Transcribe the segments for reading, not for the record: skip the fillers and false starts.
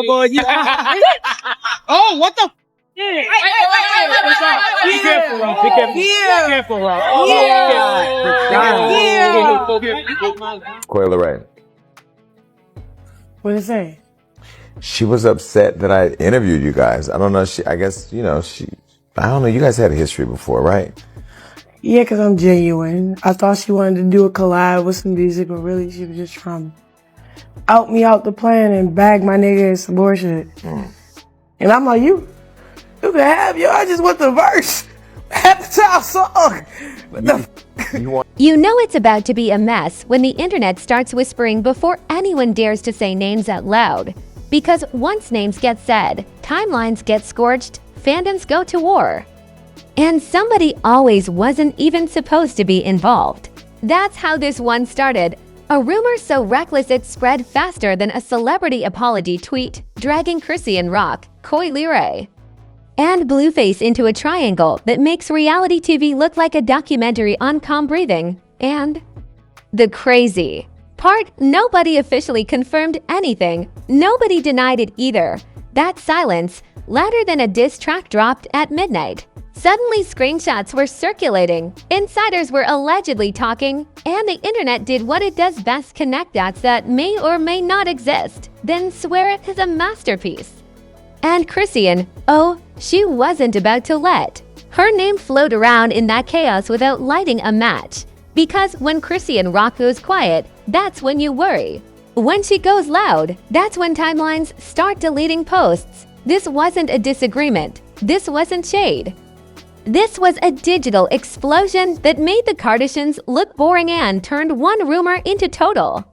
boy. Oh, what the? Yeah. Be careful, Rob. Be careful. Yeah. Be careful, Rob. Coi Leray. What did it say? She was upset that I interviewed you guys. I don't know. I guess, I don't know. You guys had a history before, right? Yeah, because I'm genuine. I thought she wanted to do a collab with some music, but really she was just trying to out me out the plan and bag my nigga and some bullshit. And I'm like, you can have yo. I just want the verse. At the top song. You know it's about to be a mess when the internet starts whispering before anyone dares to say names out loud. Because once names get said, timelines get scorched, fandoms go to war. And somebody always wasn't even supposed to be involved. That's how this one started. A rumor so reckless it spread faster than a celebrity apology tweet, dragging Chrisean rock, Coi Leray, and Blueface into a triangle that makes reality TV look like a documentary on calm breathing. And the crazy part, nobody officially confirmed anything. Nobody denied it either. That silence, louder than a diss track dropped at midnight. Suddenly screenshots were circulating, insiders were allegedly talking, and the internet did what it does best: connect dots that may or may not exist, then swear it is a masterpiece. And Chrisean, oh, she wasn't about to let her name float around in that chaos without lighting a match. Because when Chrisean rock goes quiet, that's when you worry. When she goes loud, that's when timelines start deleting posts. This wasn't a disagreement. This wasn't shade. This was a digital explosion that made the Kardashians look boring and turned one rumor into total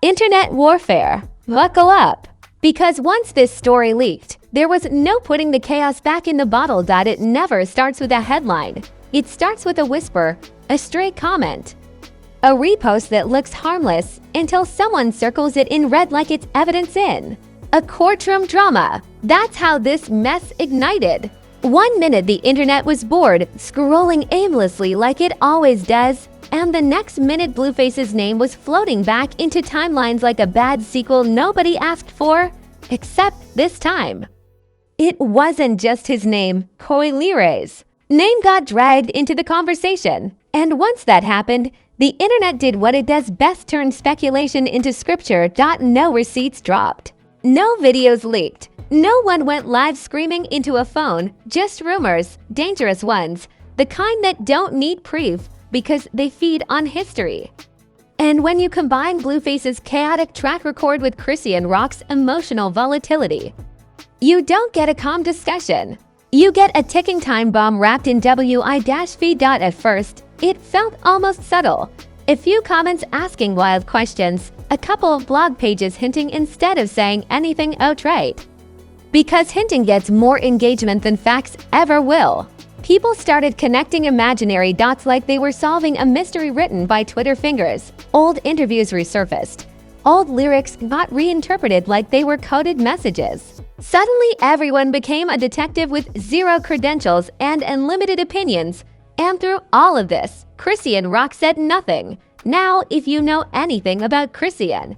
internet warfare. Buckle up. Because once this story leaked, there was no putting the chaos back in the bottle. It never starts with a headline. It starts with a whisper, a stray comment, a repost that looks harmless until someone circles it in red like it's evidence in a courtroom drama. That's how this mess ignited. 1 minute the internet was bored, scrolling aimlessly like it always does, and the next minute Blueface's name was floating back into timelines like a bad sequel nobody asked for, except this time. It wasn't just his name, Coi Leray's name got dragged into the conversation. And once that happened, the internet did what it does best: turn speculation into scripture. No receipts dropped. No videos leaked. No one went live screaming into a phone, just rumors, dangerous ones, the kind that don't need proof because they feed on history. And when you combine Blueface's chaotic track record with Chrisean rock's emotional volatility, you don't get a calm discussion. You get a ticking time bomb wrapped in WI-feed. At first, it felt almost subtle. A few comments asking wild questions, a couple of blog pages hinting instead of saying anything outright. Because hinting gets more engagement than facts ever will. People started connecting imaginary dots like they were solving a mystery written by Twitter fingers. Old interviews resurfaced. Old lyrics got reinterpreted like they were coded messages. Suddenly, everyone became a detective with zero credentials and unlimited opinions. And through all of this, Chrisean rock said nothing. Now, if you know anything about Chrisean,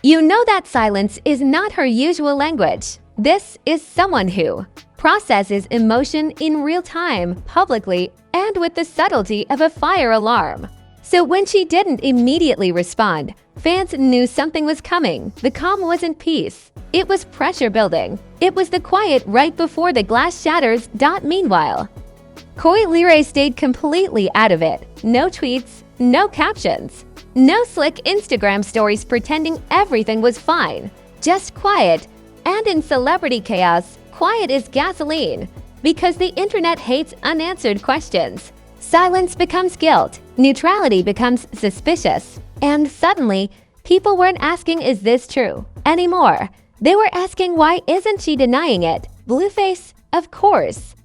you know that silence is not her usual language. This is someone who processes emotion in real time, publicly, and with the subtlety of a fire alarm. So when she didn't immediately respond, fans knew something was coming. The calm wasn't peace. It was pressure building. It was the quiet right before the glass shatters. Meanwhile, Coi Leray stayed completely out of it. No tweets, no captions, no slick Instagram stories pretending everything was fine. Just quiet. And in celebrity chaos, quiet is gasoline. Because the internet hates unanswered questions. Silence becomes guilt. Neutrality becomes suspicious. And suddenly, people weren't asking, is this true? Anymore. They were asking, why isn't she denying it? Blueface, of course,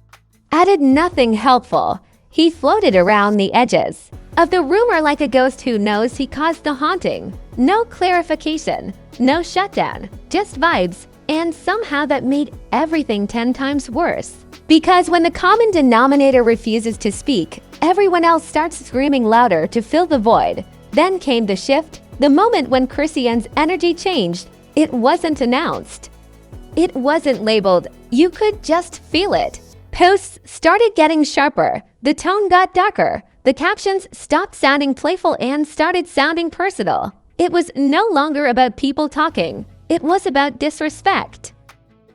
added nothing helpful. He floated around the edges of the rumor like a ghost who knows he caused the haunting. No clarification, no shutdown, just vibes. And somehow that made everything 10 times worse. Because when the common denominator refuses to speak, everyone else starts screaming louder to fill the void. Then came the shift, the moment when Chrisean's energy changed. It wasn't announced. It wasn't labeled. You could just feel it. Posts started getting sharper. The tone got darker. The captions stopped sounding playful and started sounding personal. It was no longer about people talking. It was about disrespect.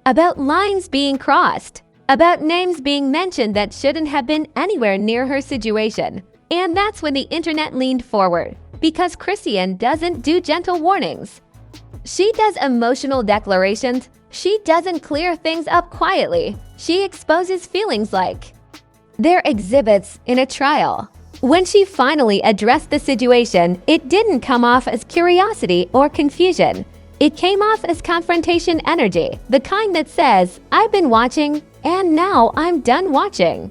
About lines being crossed. About names being mentioned that shouldn't have been anywhere near her situation. And that's when the internet leaned forward. Because Chrisean doesn't do gentle warnings. She does emotional declarations. She doesn't clear things up quietly. She exposes feelings like they're exhibits in a trial. When she finally addressed the situation, it didn't come off as curiosity or confusion. It came off as confrontation energy, the kind that says, I've been watching, and now I'm done watching.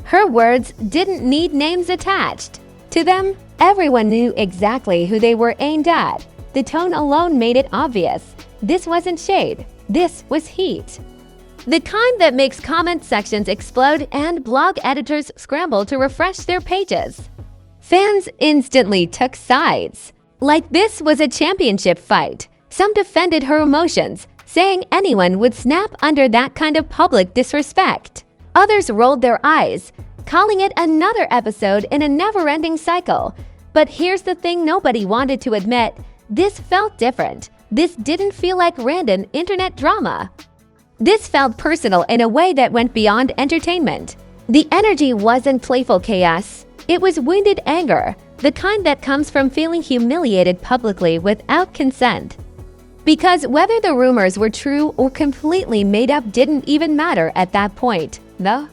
Her words didn't need names attached. To them, everyone knew exactly who they were aimed at. The tone alone made it obvious. This wasn't shade. This was heat. The kind that makes comment sections explode and blog editors scramble to refresh their pages. Fans instantly took sides. Like this was a championship fight. Some defended her emotions, saying anyone would snap under that kind of public disrespect. Others rolled their eyes, calling it another episode in a never-ending cycle. But here's the thing nobody wanted to admit. This felt different. This didn't feel like random internet drama. This felt personal in a way that went beyond entertainment. The energy wasn't playful chaos. It was wounded anger, the kind that comes from feeling humiliated publicly without consent. Because whether the rumors were true or completely made up didn't even matter at that point. The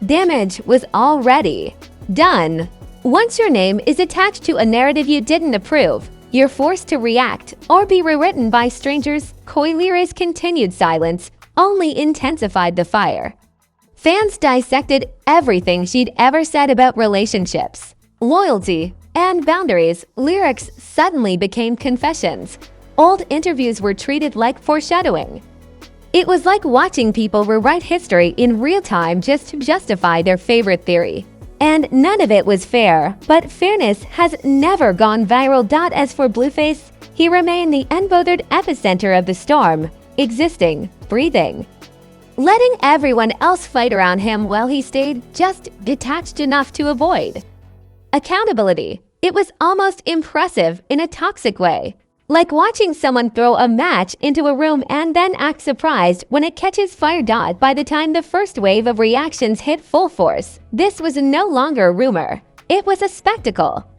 damage was already done. Once your name is attached to a narrative you didn't approve, you're forced to react or be rewritten by strangers. Coi Leray's continued silence only intensified the fire. Fans dissected everything she'd ever said about relationships, loyalty, and boundaries. Lyrics suddenly became confessions. Old interviews were treated like foreshadowing. It was like watching people rewrite history in real time just to justify their favorite theory. And none of it was fair, but fairness has never gone viral. As for Blueface, he remained the unbothered epicenter of the storm, existing, breathing, letting everyone else fight around him while he stayed just detached enough to avoid accountability. It was almost impressive in a toxic way. Like watching someone throw a match into a room and then act surprised when it catches fire. By the time the first wave of reactions hit full force, this was no longer a rumor. It was a spectacle.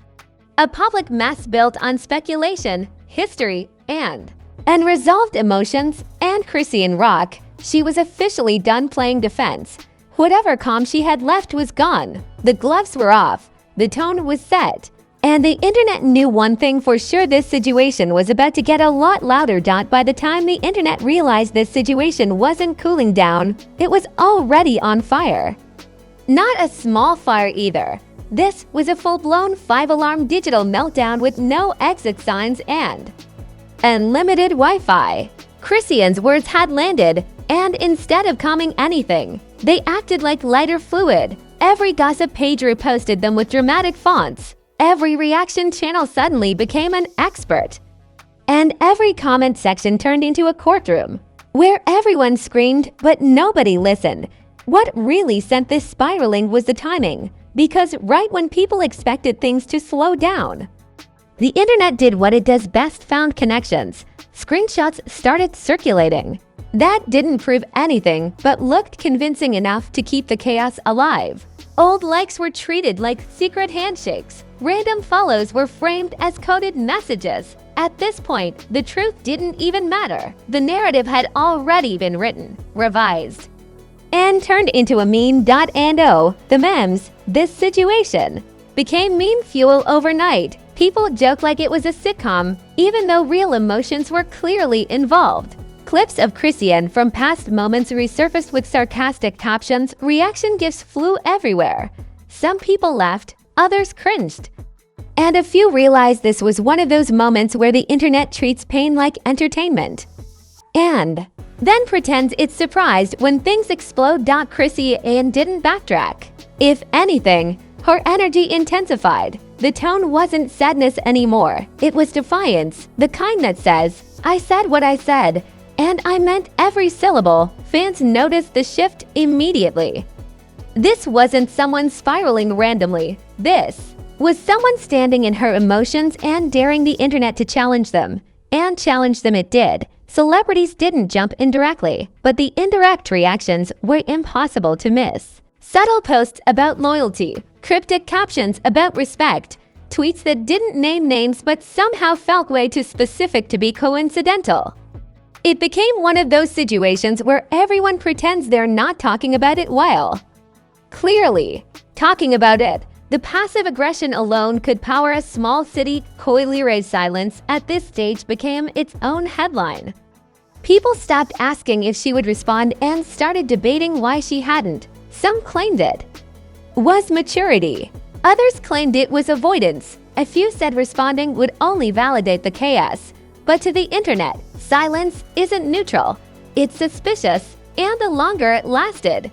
A public mess built on speculation, history, and unresolved emotions. And Chrisean rock, she was officially done playing defense. Whatever calm she had left was gone. The gloves were off. The tone was set. And the internet knew one thing for sure: this situation was about to get a lot louder. By the time the internet realized this situation wasn't cooling down, it was already on fire. Not a small fire either. This was a full-blown 5-alarm digital meltdown with no exit signs and unlimited Wi-Fi. Chrisean's words had landed, and instead of calming anything, they acted like lighter fluid. Every gossip page reposted them with dramatic fonts. Every reaction channel suddenly became an expert. And every comment section turned into a courtroom, where everyone screamed but nobody listened. What really sent this spiraling was the timing, because right when people expected things to slow down, the internet did what it does best: found connections. Screenshots started circulating. That didn't prove anything, but looked convincing enough to keep the chaos alive. Old likes were treated like secret handshakes. Random follows were framed as coded messages. At this point, the truth didn't even matter. The narrative had already been written, revised, and turned into a meme. The memes, this situation, became meme fuel overnight. People joke like it was a sitcom, even though real emotions were clearly involved. Clips of Chrisean from past moments resurfaced with sarcastic captions. Reaction gifs flew everywhere. Some people laughed, others cringed. And a few realized this was one of those moments where the internet treats pain like entertainment, and then pretends it's surprised when things explode. Chrisean didn't backtrack. If anything, her energy intensified. The tone wasn't sadness anymore. It was defiance, the kind that says, I said what I said, And I meant every syllable. Fans noticed the shift immediately. This wasn't someone spiraling randomly. This was someone standing in her emotions and daring the internet to challenge them. And challenge them it did. Celebrities didn't jump in directly, but the indirect reactions were impossible to miss. Subtle posts about loyalty, cryptic captions about respect, tweets that didn't name names but somehow felt way too specific to be coincidental. It became one of those situations where everyone pretends they're not talking about it while clearly talking about it. The passive aggression alone could power a small city. Coi Leray's silence at this stage became its own headline. People stopped asking if she would respond and started debating why she hadn't. Some claimed it was maturity. Others claimed it was avoidance. A few said responding would only validate the chaos. But to the internet, silence isn't neutral. It's suspicious, and the longer it lasted,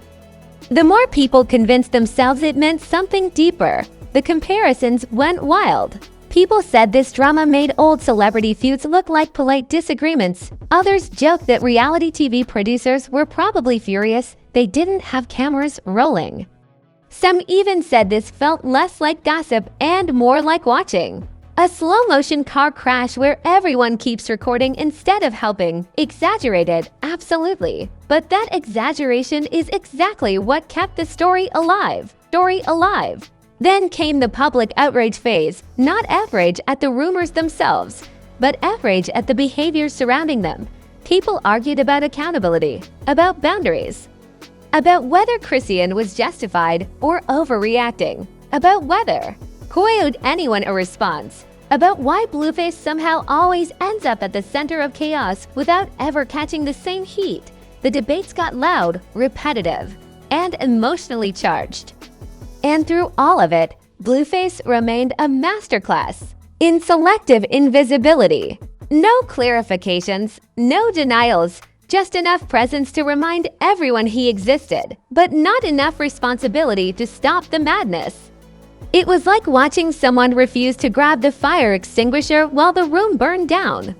the more people convinced themselves it meant something deeper. The comparisons went wild. People said this drama made old celebrity feuds look like polite disagreements. Others joked that reality TV producers were probably furious they didn't have cameras rolling. Some even said this felt less like gossip and more like watching a slow-motion car crash where everyone keeps recording instead of helping. Exaggerated, absolutely. But that exaggeration is exactly what kept the story alive. Then came the public outrage phase, not outrage at the rumors themselves, but outrage at the behavior surrounding them. People argued about accountability, about boundaries, about whether Chrisean was justified or overreacting, about whether Coi owed anyone a response, about why Blueface somehow always ends up at the center of chaos without ever catching the same heat. The debates got loud, repetitive, and emotionally charged. And through all of it, Blueface remained a masterclass in selective invisibility. No clarifications, no denials, just enough presence to remind everyone he existed, but not enough responsibility to stop the madness. It was like watching someone refuse to grab the fire extinguisher while the room burned down.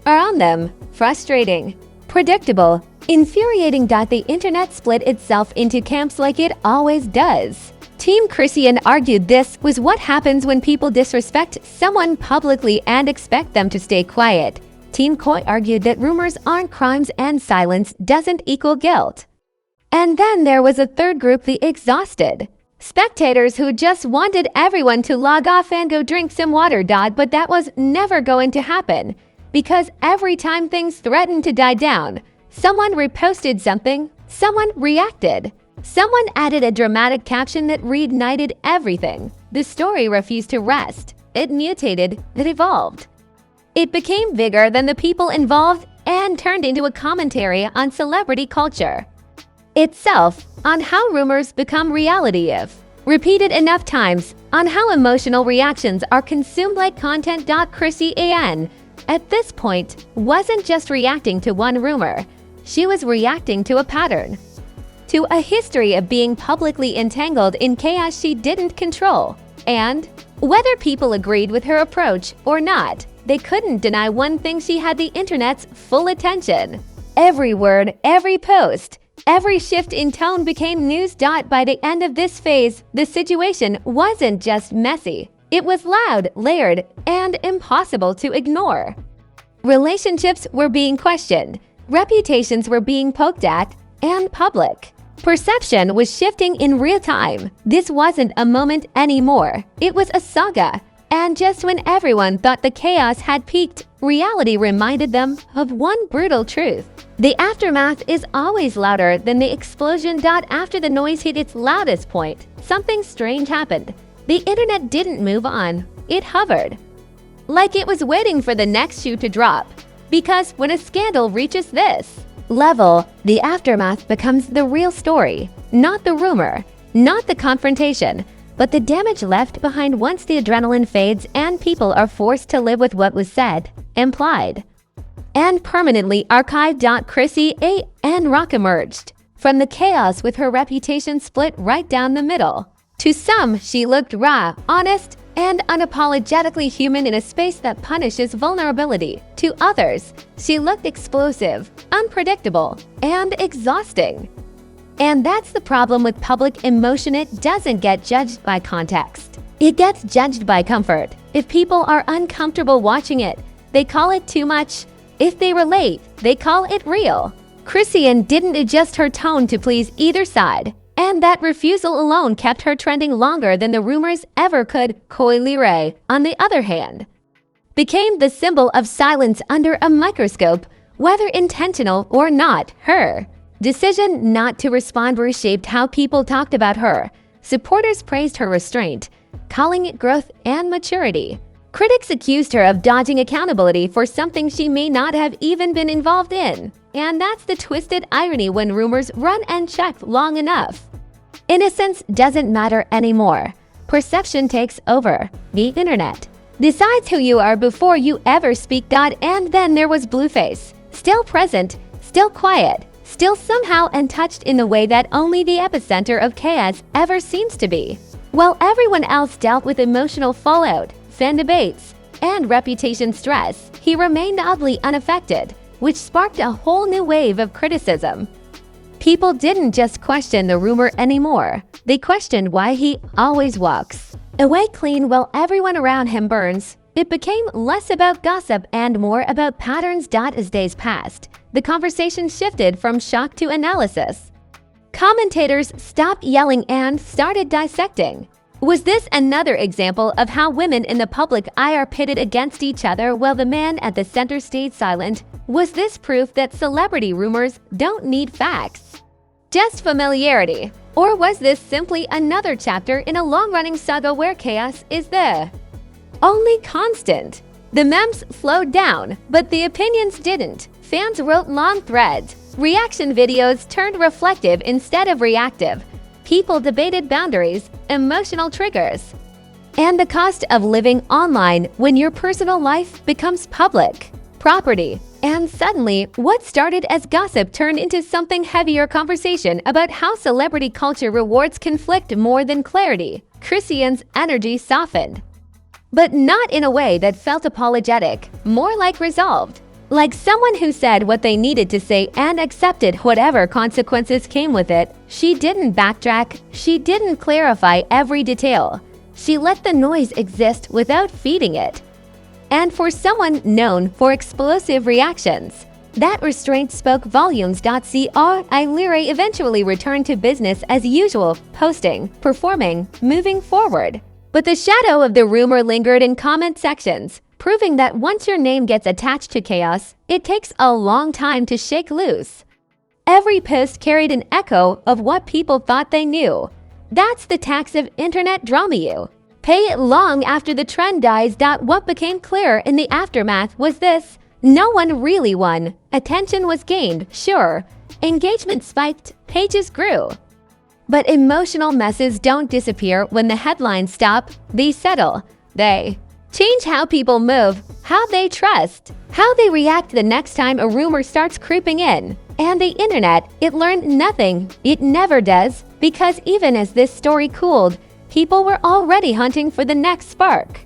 Around them, frustrating, predictable, infuriating. The internet split itself into camps like it always does. Team Chrisean argued this was what happens when people disrespect someone publicly and expect them to stay quiet. Team Coi argued that rumors aren't crimes and silence doesn't equal guilt. And then there was a third group, the exhausted spectators, who just wanted everyone to log off and go drink some water. But that was never going to happen, because every time things threatened to die down, someone reposted something, someone reacted, someone added a dramatic caption that reignited everything. The story refused to rest. It mutated, it evolved. It became bigger than the people involved and turned into a commentary on celebrity culture itself, on how rumors become reality if repeated enough times, on how emotional reactions are consumed like content. Chrisean, at this point, wasn't just reacting to one rumor. She was reacting to a pattern, to a history of being publicly entangled in chaos she didn't control. And whether people agreed with her approach or not, they couldn't deny one thing: she had the internet's full attention. Every word, every post, every shift in tone became news. By the end of this phase, the situation wasn't just messy. It was loud, layered, and impossible to ignore. Relationships were being questioned, reputations were being poked at, and public perception was shifting in real time. This wasn't a moment anymore. It was a saga. And just when everyone thought the chaos had peaked, reality reminded them of one brutal truth: the aftermath is always louder than the explosion. After the noise hit its loudest point, something strange happened. The internet didn't move on. It hovered, like it was waiting for the next shoe to drop. Because when a scandal reaches this level, the aftermath becomes the real story. Not the rumor, not the confrontation, but the damage left behind once the adrenaline fades and people are forced to live with what was said, implied, and permanently archived. Chrisean Rock emerged from the chaos with her reputation split right down the middle. To some, she looked raw, honest, and unapologetically human in a space that punishes vulnerability. To others, she looked explosive, unpredictable, and exhausting. And that's the problem with public emotion. It doesn't get judged by context. It gets judged by comfort. If people are uncomfortable watching it, they call it too much. If they relate, they call it real. Chrisean didn't adjust her tone to please either side, and that refusal alone kept her trending longer than the rumors ever could. Coi Leray, on the other hand, became the symbol of silence under a microscope, whether intentional or not. Her decision not to respond reshaped how people talked about her. Supporters praised her restraint, calling it growth and maturity. Critics accused her of dodging accountability for something she may not have even been involved in. And that's the twisted irony when rumors run unchecked long enough. Innocence doesn't matter anymore. Perception takes over. The internet decides who you are before you ever speak. And then there was Blueface, still present, still quiet, still somehow untouched in the way that only the epicenter of chaos ever seems to be. While everyone else dealt with emotional fallout, fan debates, and reputation stress, he remained oddly unaffected, which sparked a whole new wave of criticism. People didn't just question the rumor anymore. They questioned why he always walks away clean while everyone around him burns. It became less about gossip and more about patterns. As days passed, the conversation shifted from shock to analysis. Commentators stopped yelling and started dissecting. Was this another example of how women in the public eye are pitted against each other while the man at the center stayed silent? Was this proof that celebrity rumors don't need facts, just familiarity? Or was this simply another chapter in a long-running saga where chaos is the only constant? The memes slowed down, but the opinions didn't. Fans wrote long threads. Reaction videos turned reflective instead of reactive. People debated boundaries, emotional triggers, and the cost of living online when your personal life becomes public property. And suddenly, what started as gossip turned into something heavier: conversation about how celebrity culture rewards conflict more than clarity. Chrisean's energy softened, but not in a way that felt apologetic, more like resolved. Like someone who said what they needed to say and accepted whatever consequences came with it. She didn't backtrack. She didn't clarify every detail. She let the noise exist without feeding it. And for someone known for explosive reactions, that restraint spoke volumes. Coi Leray eventually returned to business as usual, posting, performing, moving forward. But the shadow of the rumor lingered in comment sections, proving that once your name gets attached to chaos, it takes a long time to shake loose. Every post carried an echo of what people thought they knew. That's the tax of internet drama. You pay it long after the trend dies. What became clear in the aftermath was this: no one really won. Attention was gained, sure. Engagement spiked, pages grew. But emotional messes don't disappear when the headlines stop. They settle. They change how people move, how they trust, how they react the next time a rumor starts creeping in. And the internet, it learned nothing. It never does, because even as this story cooled, people were already hunting for the next spark.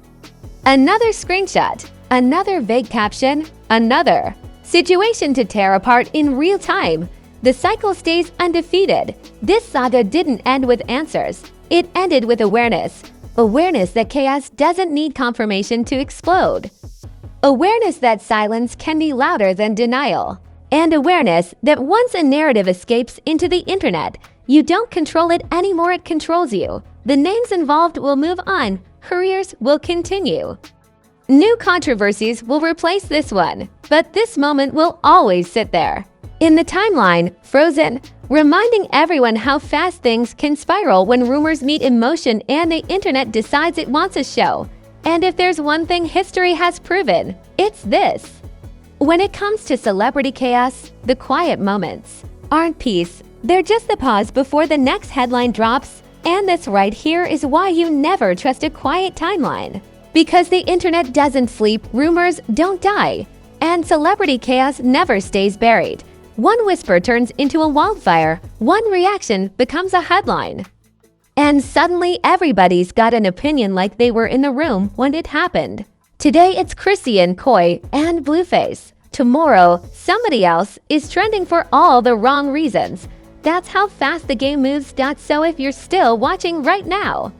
Another screenshot, another vague caption, another situation to tear apart in real time. The cycle stays undefeated. This saga didn't end with answers. It ended with awareness. Awareness that chaos doesn't need confirmation to explode. Awareness that silence can be louder than denial. And awareness that once a narrative escapes into the internet, you don't control it anymore, it controls you. The names involved will move on. Careers will continue. New controversies will replace this one, but this moment will always sit there in the timeline, frozen, reminding everyone how fast things can spiral when rumors meet emotion and the internet decides it wants a show. And if there's one thing history has proven, it's this: when it comes to celebrity chaos, the quiet moments aren't peace. They're just the pause before the next headline drops. And this right here is why you never trust a quiet timeline. Because the internet doesn't sleep, rumors don't die, and celebrity chaos never stays buried. One whisper turns into a wildfire. One reaction becomes a headline. And suddenly everybody's got an opinion like they were in the room when it happened. Today it's Chrisean, Coi, and Blueface. Tomorrow, somebody else is trending for all the wrong reasons. That's how fast the game moves. So if you're still watching right now,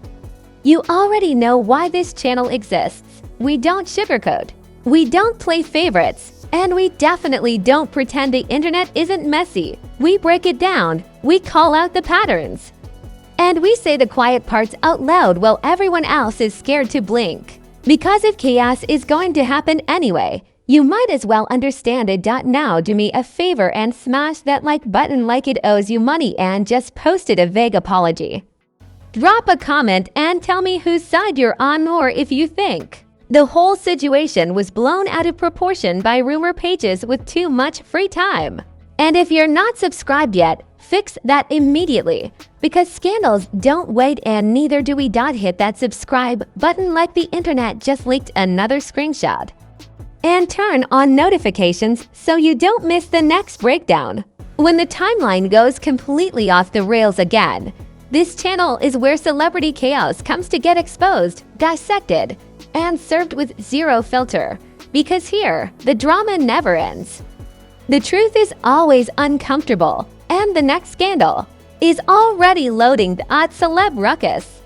you already know why this channel exists. We don't sugarcoat, we don't play favorites, and we definitely don't pretend the internet isn't messy. We break it down, we call out the patterns, and we say the quiet parts out loud while everyone else is scared to blink. Because if chaos is going to happen anyway, you might as well understand it. Now do me a favor and smash that like button like it owes you money, and just posted a vague apology. Drop a comment and tell me whose side you're on, or if you think the whole situation was blown out of proportion by rumor pages with too much free time. And if you're not subscribed yet, fix that immediately, because scandals don't wait, and neither do we. Hit that subscribe button like the internet just leaked another screenshot. And turn on notifications so you don't miss the next breakdown. When the timeline goes completely off the rails again, this channel is where celebrity chaos comes to get exposed, dissected, and served with zero filter. Because here, the drama never ends. The truth is always uncomfortable, and the next scandal is already loading the celeb ruckus.